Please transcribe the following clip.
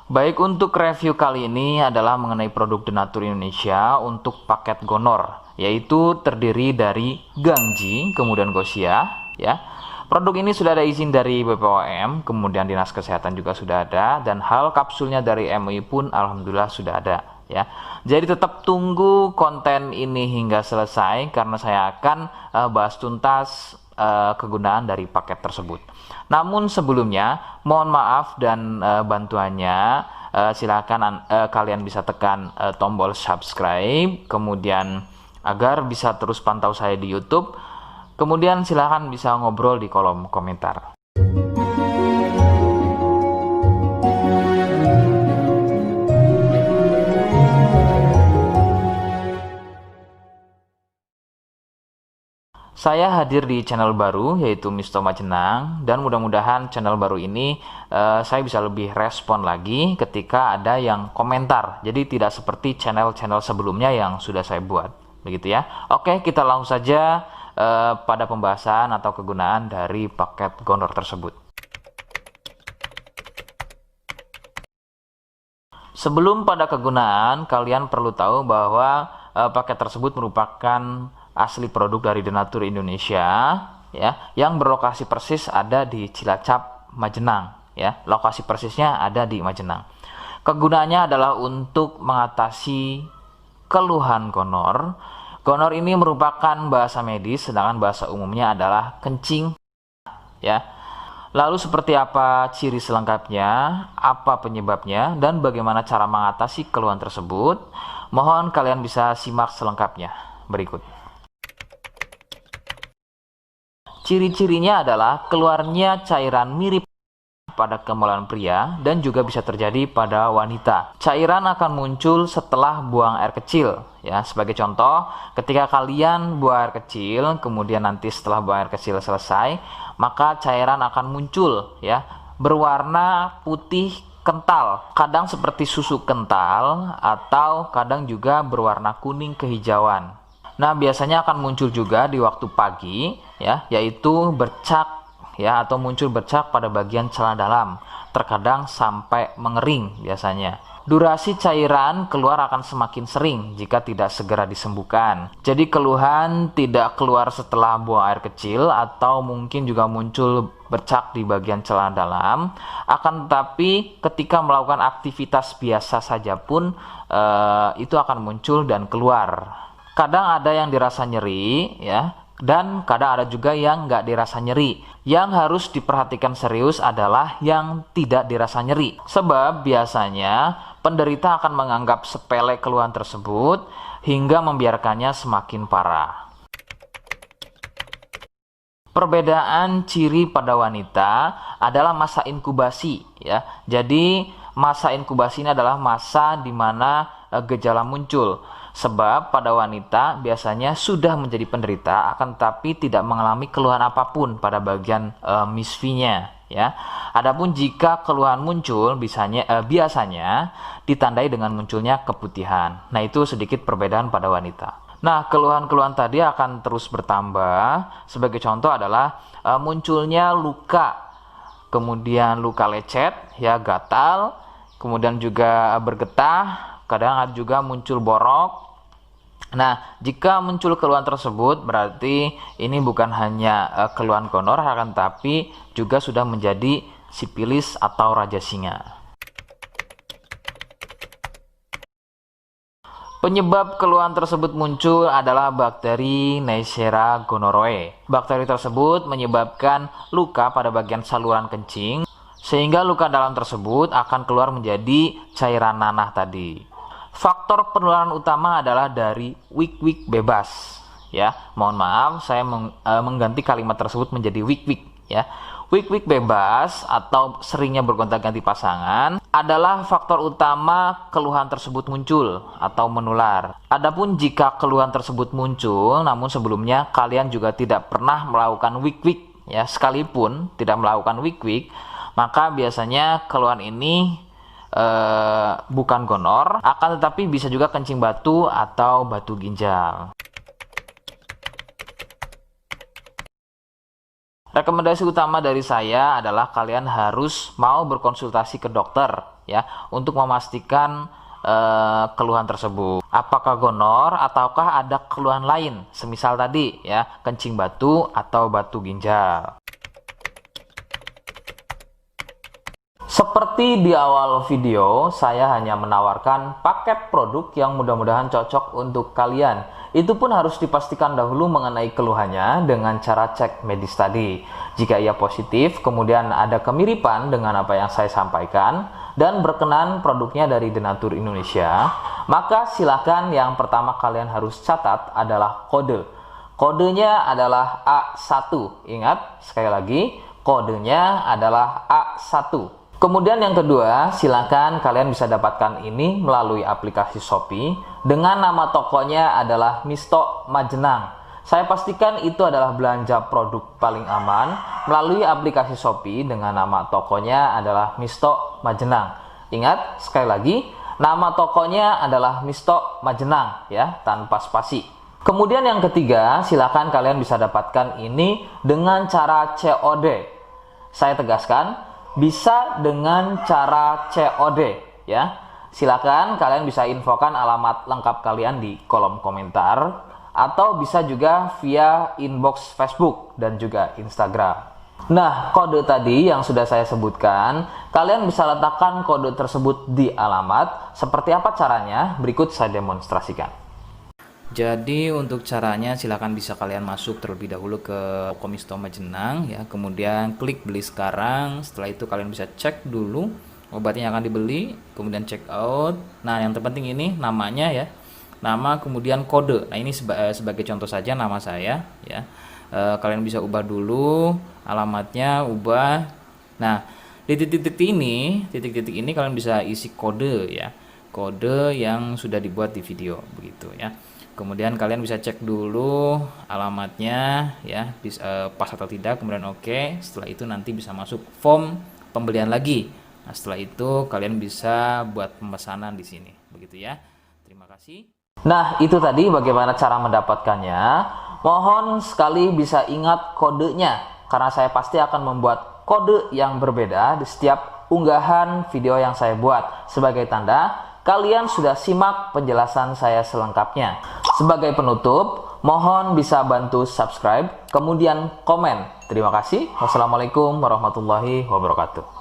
Baik, untuk review kali ini adalah mengenai produk Denatur Indonesia untuk paket Gonor, yaitu terdiri dari Gangji, kemudian Gosia, ya. Produk ini sudah ada izin dari BPOM, kemudian Dinas Kesehatan juga sudah ada, dan hal kapsulnya dari MUI pun alhamdulillah sudah ada, ya. Jadi tetap tunggu konten ini hingga selesai karena saya akan bahas tuntas kegunaan dari paket tersebut. Namun sebelumnya mohon maaf dan bantuannya, silakan kalian bisa tekan tombol subscribe, kemudian agar bisa terus pantau saya di YouTube. Kemudian silakan bisa ngobrol di kolom komentar. Saya hadir di channel baru yaitu Misto Majenang, dan mudah-mudahan channel baru ini saya bisa lebih respon lagi ketika ada yang komentar. Jadi tidak seperti channel-channel sebelumnya yang sudah saya buat. Begitu ya. Oke, kita langsung saja pada pembahasan atau kegunaan dari paket Gonor tersebut. Sebelum pada kegunaan, kalian perlu tahu bahwa paket tersebut merupakan asli produk dari Denatur Indonesia, ya, yang berlokasi persis ada di Cilacap, Majenang, ya. Lokasi persisnya ada di Majenang. Kegunaannya adalah untuk mengatasi keluhan gonor. Gonor ini merupakan bahasa medis, sedangkan bahasa umumnya adalah kencing, ya. Lalu seperti apa ciri selengkapnya, apa penyebabnya, dan bagaimana cara mengatasi keluhan tersebut? Mohon kalian bisa simak selengkapnya berikut. Ciri-cirinya adalah keluarnya cairan mirip pada kemaluan pria dan juga bisa terjadi pada wanita. Cairan akan muncul setelah buang air kecil, ya. Sebagai contoh, ketika kalian buang air kecil, kemudian nanti setelah buang air kecil selesai, maka cairan akan muncul, ya, berwarna putih kental, kadang seperti susu kental atau kadang juga berwarna kuning kehijauan. Nah, biasanya akan muncul juga di waktu pagi, ya, yaitu bercak, ya, atau muncul bercak pada bagian celana dalam, terkadang sampai mengering biasanya. Durasi cairan keluar akan semakin sering jika tidak segera disembuhkan. Jadi keluhan tidak keluar setelah buang air kecil atau mungkin juga muncul bercak di bagian celana dalam, akan tetapi ketika melakukan aktivitas biasa saja pun itu akan muncul dan keluar. Kadang ada yang dirasa nyeri, ya, dan kadang ada juga yang nggak dirasa nyeri. Yang harus diperhatikan serius adalah yang tidak dirasa nyeri, sebab biasanya penderita akan menganggap sepele keluhan tersebut hingga membiarkannya semakin parah. Perbedaan ciri pada wanita adalah masa inkubasi, ya. Jadi masa inkubasi ini adalah masa di mana gejala muncul. Sebab pada wanita biasanya sudah menjadi penderita akan tetapi tidak mengalami keluhan apapun pada bagian misfinya, ya. Adapun jika keluhan muncul biasanya ditandai dengan munculnya keputihan. Nah, itu sedikit perbedaan pada wanita. Nah, keluhan-keluhan tadi akan terus bertambah. Sebagai contoh adalah munculnya luka, kemudian luka lecet, ya, gatal, kemudian juga bergetah, kadang juga muncul borok. Nah, jika muncul keluhan tersebut berarti ini bukan hanya keluhan gonor, akan tapi juga sudah menjadi sipilis atau raja singa. Penyebab keluhan tersebut muncul adalah bakteri Neisseria gonorrhoeae. Bakteri tersebut menyebabkan luka pada bagian saluran kencing, sehingga luka dalam tersebut akan keluar menjadi cairan nanah tadi. Faktor penularan utama adalah dari wik-wik bebas, ya. Mohon maaf, saya mengganti kalimat tersebut menjadi wik-wik, ya. Wik-wik bebas atau seringnya bergonta-ganti pasangan adalah faktor utama keluhan tersebut muncul atau menular. Adapun jika keluhan tersebut muncul namun sebelumnya kalian juga tidak pernah melakukan wik-wik, ya, sekalipun tidak melakukan wik-wik, maka biasanya keluhan ini bukan gonor, akan tetapi bisa juga kencing batu atau batu ginjal. Rekomendasi utama dari saya adalah kalian harus mau berkonsultasi ke dokter ya untuk memastikan keluhan tersebut. Apakah gonor ataukah ada keluhan lain, semisal tadi ya kencing batu atau batu ginjal. Seperti di awal video, saya hanya menawarkan paket produk yang mudah-mudahan cocok untuk kalian. Itu pun harus dipastikan dahulu mengenai keluhannya dengan cara cek medis tadi. Jika ia positif, kemudian ada kemiripan dengan apa yang saya sampaikan, dan berkenan produknya dari Denatur Indonesia, maka silakan yang pertama kalian harus catat adalah kode. Kodenya adalah A1. Ingat, sekali lagi, kodenya adalah A1. Kemudian yang kedua, silakan kalian bisa dapatkan ini melalui aplikasi Shopee dengan nama tokonya adalah Misto Majenang. Saya pastikan itu adalah belanja produk paling aman melalui aplikasi Shopee dengan nama tokonya adalah Misto Majenang. Ingat, sekali lagi, nama tokonya adalah Misto Majenang ya, tanpa spasi. Kemudian yang ketiga, silakan kalian bisa dapatkan ini dengan cara COD. Saya tegaskan, bisa dengan cara COD ya. Silakan kalian bisa infokan alamat lengkap kalian di kolom komentar atau bisa juga via inbox Facebook dan juga Instagram. Nah, kode tadi yang sudah saya sebutkan, kalian bisa letakkan kode tersebut di alamat. Seperti apa caranya? Berikut saya demonstrasikan. Jadi untuk caranya silakan bisa kalian masuk terlebih dahulu ke toko Misto Majenang ya, kemudian klik beli sekarang. Setelah itu kalian bisa cek dulu obatnya yang akan dibeli, kemudian check out. Nah, yang terpenting ini namanya ya, nama kemudian kode. Nah, ini sebagai contoh saja nama saya ya. Kalian bisa ubah dulu alamatnya, ubah. Nah, di titik-titik ini kalian bisa isi kode ya, kode yang sudah dibuat di video begitu ya. Kemudian kalian bisa cek dulu alamatnya ya, pas atau tidak, kemudian oke. Setelah itu nanti bisa masuk form pembelian lagi. Nah, setelah itu kalian bisa buat pemesanan di sini begitu ya. Terima kasih. Nah, itu tadi bagaimana cara mendapatkannya. Mohon sekali bisa ingat kodenya, karena saya pasti akan membuat kode yang berbeda di setiap unggahan video yang saya buat sebagai tanda kalian sudah simak penjelasan saya selengkapnya. Sebagai penutup, mohon bisa bantu subscribe, kemudian komen. Terima kasih. Wassalamualaikum warahmatullahi wabarakatuh.